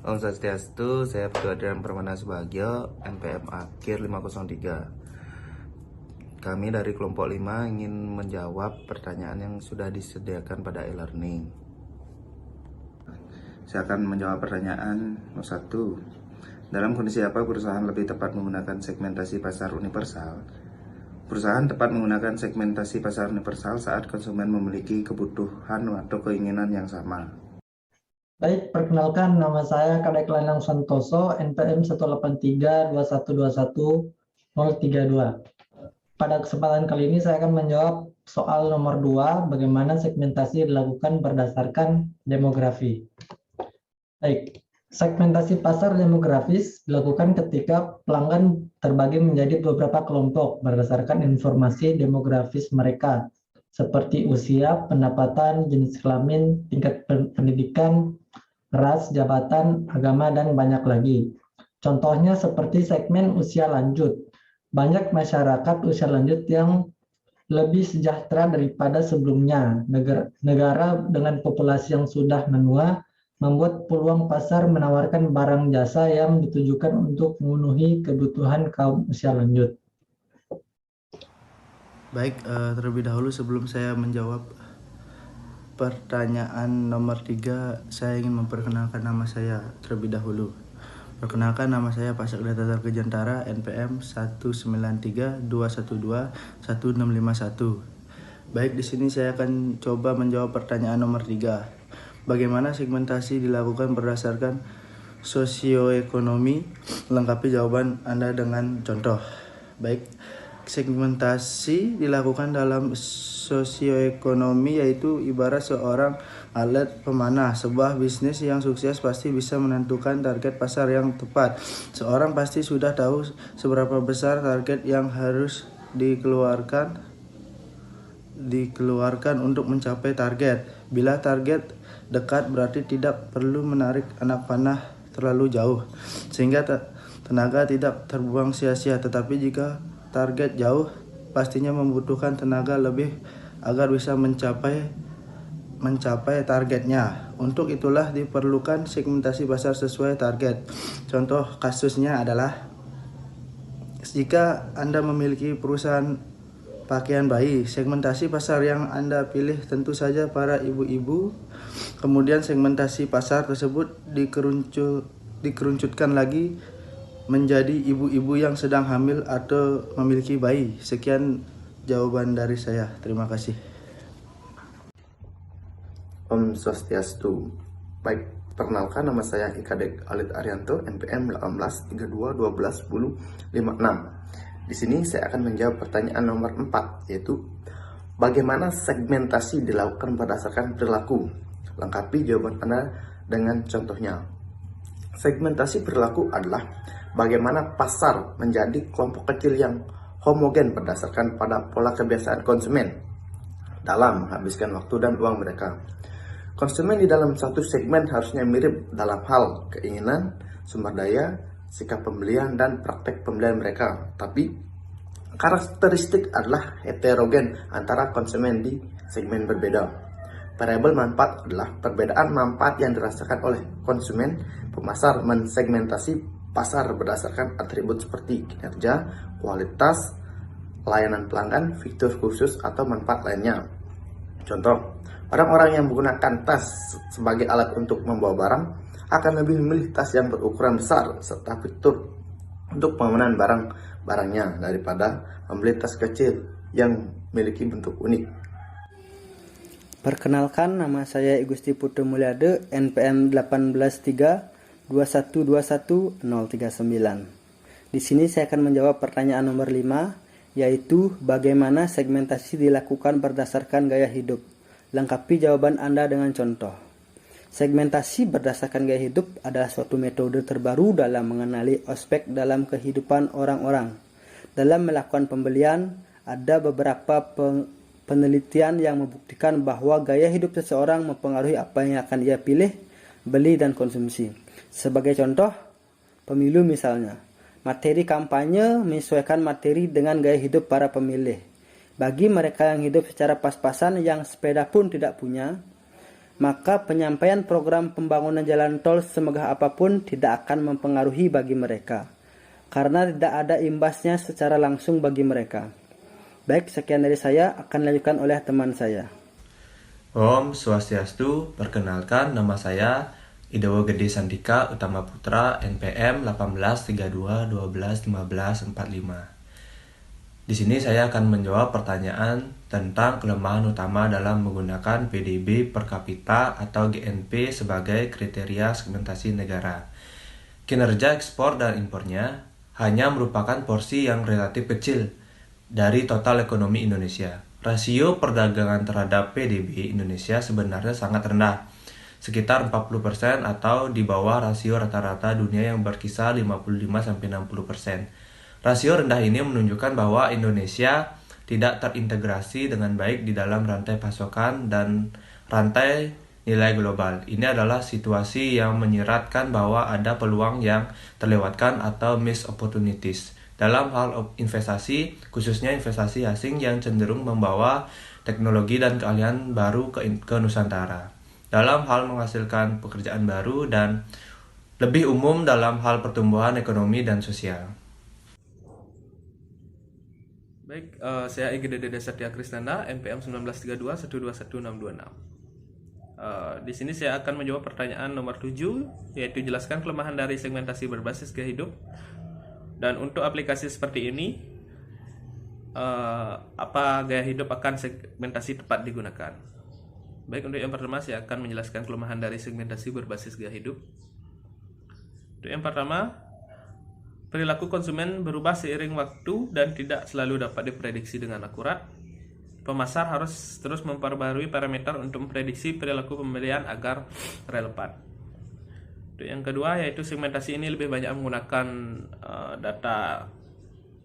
Om Swastiastu, saya Putu Adrian Permana Subagio, NPM akhir 503. Kami dari kelompok 5 ingin menjawab pertanyaan yang sudah disediakan pada e-learning. Saya akan menjawab pertanyaan nomor 1. Dalam kondisi apa perusahaan lebih tepat menggunakan segmentasi pasar universal? Perusahaan tepat menggunakan segmentasi pasar universal saat konsumen memiliki kebutuhan atau keinginan yang sama. Baik, perkenalkan nama saya Kadek Lanang Santoso, NPM 183211032. Pada kesempatan kali ini saya akan menjawab soal nomor 2, bagaimana segmentasi dilakukan berdasarkan demografi. Baik, segmentasi pasar demografis dilakukan ketika pelanggan terbagi menjadi beberapa kelompok berdasarkan informasi demografis mereka, seperti usia, pendapatan, jenis kelamin, tingkat pendidikan, ras, jabatan, agama, dan banyak lagi. Contohnya seperti segmen usia lanjut. Banyak masyarakat usia lanjut yang lebih sejahtera daripada sebelumnya. Negara dengan populasi yang sudah menua membuat peluang pasar menawarkan barang jasa yang ditujukan untuk memenuhi kebutuhan kaum usia lanjut. Baik, terlebih dahulu sebelum saya menjawab pertanyaan nomor 3, saya ingin memperkenalkan nama saya terlebih dahulu. Perkenalkan, nama saya Pak Sekda Tatar Kejantara, NPM 19321211651. Baik, di sini saya akan coba menjawab pertanyaan nomor 3. Bagaimana segmentasi dilakukan berdasarkan sosioekonomi? Lengkapi jawaban Anda dengan contoh. Baik, segmentasi dilakukan dalam sosioekonomi yaitu ibarat seorang atlet pemanah. Sebuah bisnis yang sukses pasti bisa menentukan target pasar yang tepat. Seorang pasti sudah tahu seberapa besar target yang harus dikeluarkan untuk mencapai target. Bila target dekat berarti tidak perlu menarik anak panah terlalu jauh sehingga tenaga tidak terbuang sia-sia, tetapi jika target jauh pastinya membutuhkan tenaga lebih agar bisa mencapai targetnya. Untuk itulah diperlukan segmentasi pasar sesuai target. Contoh kasusnya adalah jika Anda memiliki perusahaan pakaian bayi, segmentasi pasar yang Anda pilih tentu saja para ibu-ibu. Kemudian segmentasi pasar tersebut dikerucutkan lagi menjadi ibu-ibu yang sedang hamil atau memiliki bayi. Sekian jawaban dari saya. Terima kasih. Om Swastiastu. Baik, perkenalkan nama saya Ikadek Alit Arianto, NPM 1832121056. Di sini saya akan menjawab pertanyaan nomor 4, yaitu bagaimana segmentasi dilakukan berdasarkan perilaku. Lengkapi jawaban Anda dengan contohnya. Segmentasi perilaku adalah bagaimana pasar menjadi kelompok kecil yang homogen berdasarkan pada pola kebiasaan konsumen dalam menghabiskan waktu dan uang mereka. Konsumen di dalam satu segmen harusnya mirip dalam hal keinginan, sumber daya, sikap pembelian, dan praktek pembelian mereka. Tapi karakteristik adalah heterogen antara konsumen di segmen berbeda. Variabel manfaat adalah perbedaan manfaat yang dirasakan oleh konsumen. Pemasar mensegmentasi pasar berdasarkan atribut seperti kinerja, kualitas, layanan pelanggan, fitur khusus, atau manfaat lainnya. Contoh, orang-orang yang menggunakan tas sebagai alat untuk membawa barang akan lebih memilih tas yang berukuran besar serta fitur untuk pengamanan barang-barangnya daripada membeli tas kecil yang memiliki bentuk unik. Perkenalkan, nama saya Igusti Putu Mulyade, NPM 18321211039. Di sini saya akan menjawab pertanyaan nomor 5, yaitu bagaimana segmentasi dilakukan berdasarkan gaya hidup. Lengkapi jawaban Anda dengan contoh. Segmentasi berdasarkan gaya hidup adalah suatu metode terbaru dalam mengenali aspek dalam kehidupan orang-orang. Dalam melakukan pembelian, ada beberapa penelitian yang membuktikan bahwa gaya hidup seseorang mempengaruhi apa yang akan ia pilih, beli, dan konsumsi. Sebagai contoh, pemilu misalnya. Materi kampanye menyesuaikan materi dengan gaya hidup para pemilih. Bagi mereka yang hidup secara pas-pasan yang sepeda pun tidak punya, maka penyampaian program pembangunan jalan tol semegah apapun tidak akan mempengaruhi bagi mereka, karena tidak ada imbasnya secara langsung bagi mereka. Baik, sekian dari saya, akan dilanjutkan oleh teman saya. Om Swastiastu, perkenalkan nama saya Idewo Gede Sandika Utama Putra, NPM 1832121545. Di sini saya akan menjawab pertanyaan tentang kelemahan utama dalam menggunakan PDB per kapita atau GNP sebagai kriteria segmentasi negara. Kinerja ekspor dan impornya hanya merupakan porsi yang relatif kecil dari total ekonomi Indonesia. Rasio perdagangan terhadap PDB Indonesia sebenarnya sangat rendah, sekitar 40% atau di bawah rasio rata-rata dunia yang berkisar 55-60%. Rasio rendah ini menunjukkan bahwa Indonesia tidak terintegrasi dengan baik di dalam rantai pasokan dan rantai nilai global. Ini adalah situasi yang menyiratkan bahwa ada peluang yang terlewatkan atau missed opportunities dalam hal investasi, khususnya investasi asing yang cenderung membawa teknologi dan keahlian baru ke Nusantara, dalam hal menghasilkan pekerjaan baru dan lebih umum dalam hal pertumbuhan ekonomi dan sosial. Baik, saya Egi Dede Satya Krisnanda, NPM 1932121626. Di sini saya akan menjawab pertanyaan nomor 7, yaitu jelaskan kelemahan dari segmentasi berbasis gaya hidup. Dan untuk aplikasi seperti ini, apa gaya hidup akan segmentasi tepat digunakan? Baik, untuk yang pertama saya akan menjelaskan kelemahan dari segmentasi berbasis gaya hidup. Untuk yang pertama, perilaku konsumen berubah seiring waktu dan tidak selalu dapat diprediksi dengan akurat. Pemasar harus terus memperbarui parameter untuk memprediksi perilaku pembelian agar relevan. Untuk yang kedua, yaitu segmentasi ini lebih banyak menggunakan data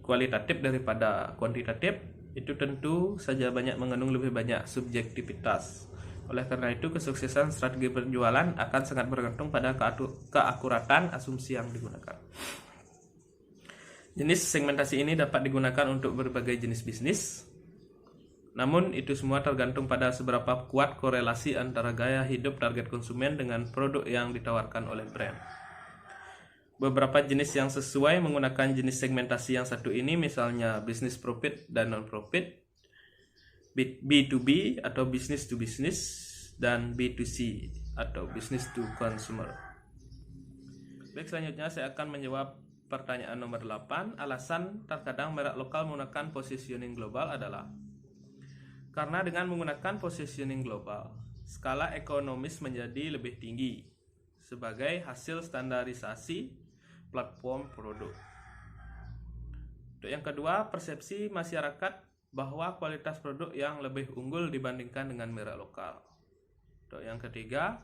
kualitatif daripada kuantitatif. Itu tentu saja banyak mengandung lebih banyak subjektivitas. Oleh karena itu, kesuksesan strategi penjualan akan sangat bergantung pada keakuratan asumsi yang digunakan. Jenis segmentasi ini dapat digunakan untuk berbagai jenis bisnis. Namun itu semua tergantung pada seberapa kuat korelasi antara gaya hidup target konsumen dengan produk yang ditawarkan oleh brand. Beberapa jenis yang sesuai menggunakan jenis segmentasi yang satu ini, misalnya business profit dan non-profit, B2B atau business to business, dan B2C atau business to consumer. Baik, selanjutnya saya akan menjawab pertanyaan nomor 8, alasan terkadang merek lokal menggunakan positioning global adalah karena dengan menggunakan positioning global, skala ekonomis menjadi lebih tinggi sebagai hasil standarisasi platform produk. Untuk yang kedua, persepsi masyarakat bahwa kualitas produk yang lebih unggul dibandingkan dengan merek lokal. Untuk yang ketiga,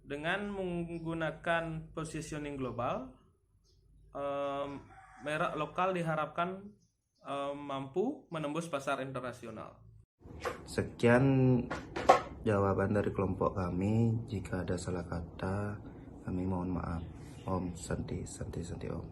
dengan menggunakan positioning global, merek lokal diharapkan mampu menembus pasar internasional. Sekian jawaban dari kelompok kami. Jika ada salah kata, kami mohon maaf. Om Santi Om.